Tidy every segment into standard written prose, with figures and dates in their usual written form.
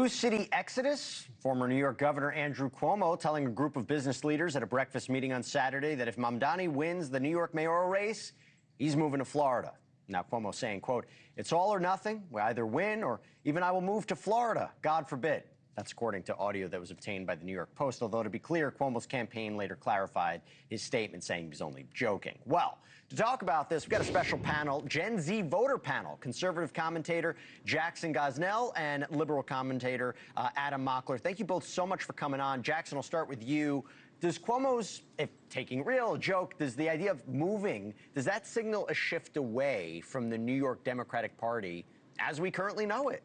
Blue City Exodus. Former New York Governor Andrew Cuomo telling a group of business leaders at a breakfast meeting on Saturday that if Mamdani wins the New York mayoral race, he's moving to Florida. Now, Cuomo saying, quote, "It's all or nothing. We either win or even I will move to Florida, God forbid." That's according to audio that was obtained by the New York Post. Although, to be clear, Cuomo's campaign later clarified his statement, saying he was only joking. Well, to talk about this, we've got a special panel, Gen Z voter panel, conservative commentator Jackson Gosnell and liberal commentator Adam Mockler. Thank you both so much for coming on. Jackson, I'll start with you. Does Cuomo's, if taking real, joke, does the idea of moving, does that signal a shift away from the New York Democratic Party as we currently know it?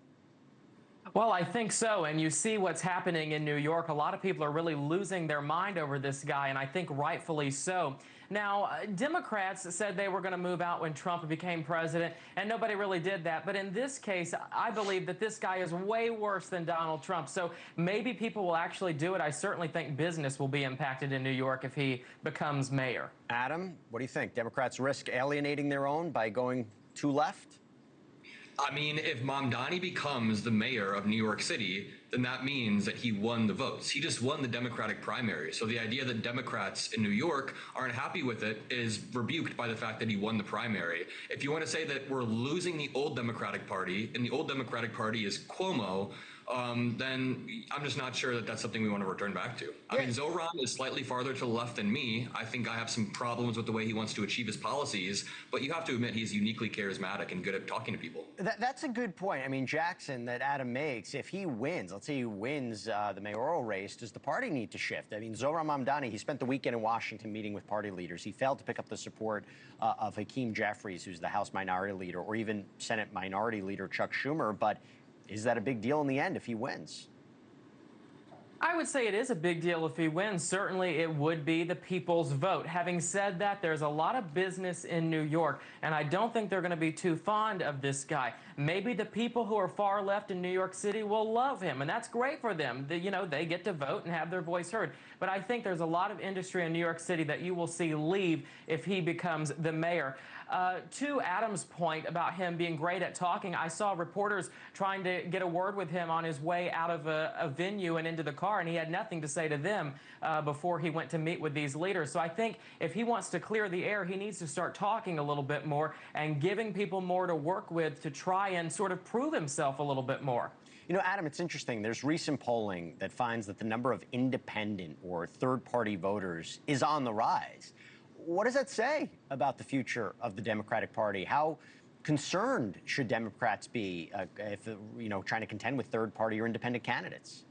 Well, I think so, and you see what's happening in New York. A lot of people are really losing their mind over this guy, and I think rightfully so. Now, Democrats said they were going to move out when Trump became president, and nobody really did that. But in this case, I believe that this guy is way worse than Donald Trump. So maybe people will actually do it. I certainly think business will be impacted in New York if he becomes mayor. Adam, what do you think? Democrats risk alienating their own by going too left? I mean, if Mamdani becomes the mayor of New York City, then that means that he won the votes. He just won the Democratic primary. So the idea that Democrats in New York aren't happy with it is rebuked by the fact that he won the primary. If you want to say that we're losing the old Democratic Party, and the old Democratic Party is Cuomo, then I'm just not sure that that's something we want to return back to. I mean, Zoran is slightly farther to the left than me. I think I have some problems with the way he wants to achieve his policies, but you have to admit he's uniquely charismatic and good at talking to people. That's a good point. I mean, Jackson, that Adam makes, if he wins, let's say he wins the mayoral race, does the party need to shift? I mean, Zoran Mamdani, he spent the weekend in Washington meeting with party leaders. He failed to pick up the support of Hakeem Jeffries, who's the House Minority Leader, or even Senate Minority Leader Chuck Schumer. But is that a big deal in the end if he wins? I would say it is a big deal if he wins. Certainly, it would be the people's vote. Having said that, there's a lot of business in New York, and I don't think they're going to be too fond of this guy. Maybe the people who are far left in New York City will love him, and that's great for them. They get to vote and have their voice heard. But I think there's a lot of industry in New York City that you will see leave if he becomes the mayor. To Adam's point about him being great at talking, I saw reporters trying to get a word with him on his way out of a venue and into the car, and he had nothing to say to them before he went to meet with these leaders. So I think if he wants to clear the air, he needs to start talking a little bit more and giving people more to work with to try and sort of prove himself a little bit more. You know, Adam, it's interesting. There's recent polling that finds that the number of independent or third-party voters is on the rise. What does that say about the future of the Democratic Party? How concerned should Democrats be if, trying to contend with third-party or independent candidates?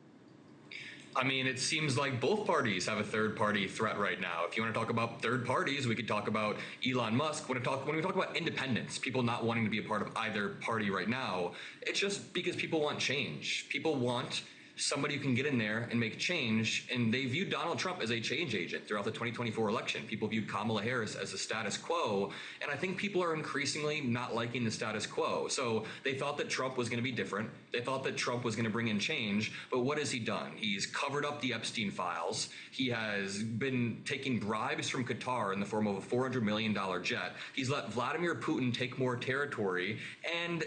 I mean, it seems like both parties have a third-party threat right now. If you want to talk about third parties, we could talk about Elon Musk. When we talk about independents, people not wanting to be a part of either party right now, it's just because people want change. People want somebody who can get in there and make change, and they viewed Donald Trump as a change agent throughout the 2024 election. People viewed Kamala Harris as the status quo, and I think people are increasingly not liking the status quo. So they thought that Trump was going to be different. They thought that Trump was going to bring in change, but what has he done? He's covered up the Epstein files. He has been taking bribes from Qatar in the form of a $400 million jet. He's let Vladimir Putin take more territory, and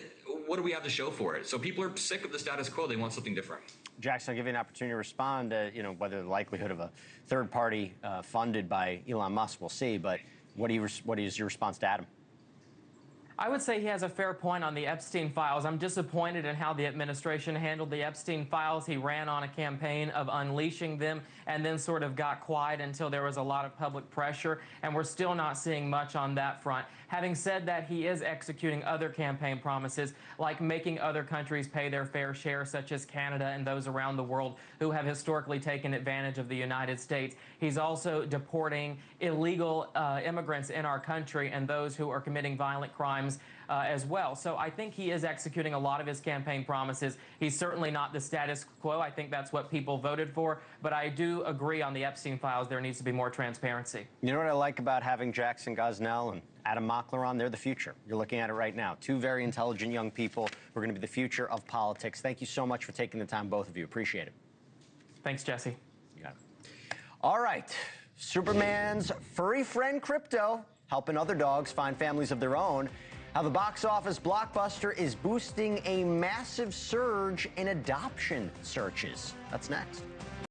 what do we have to show for it? So people are sick of the status quo. They want something different. Jackson, I'll give you an opportunity to respond to, whether the likelihood of a third party funded by Elon Musk, we'll see. But what is your response to Adam? I would say he has a fair point on the Epstein files. I'm disappointed in how the administration handled the Epstein files. He ran on a campaign of unleashing them and then sort of got quiet until there was a lot of public pressure, and we're still not seeing much on that front. Having said that, he is executing other campaign promises, like making other countries pay their fair share, such as Canada and those around the world who have historically taken advantage of the United States. He's also deporting illegal immigrants in our country and those who are committing violent crimes as well. So I think he is executing a lot of his campaign promises. He's certainly not the status quo. I think that's what people voted for. But I do agree on the Epstein files. There needs to be more transparency. You know what I like about having Jackson Gosnell and Adam Mockler on? They're the future. You're looking at it right now. Two very intelligent young people who are going to be the future of politics. Thank you so much for taking the time, both of you. Appreciate it. Thanks, Jesse. You got it. All right. Superman's furry friend Crypto helping other dogs find families of their own. How the box office blockbuster is boosting a massive surge in adoption searches. That's next.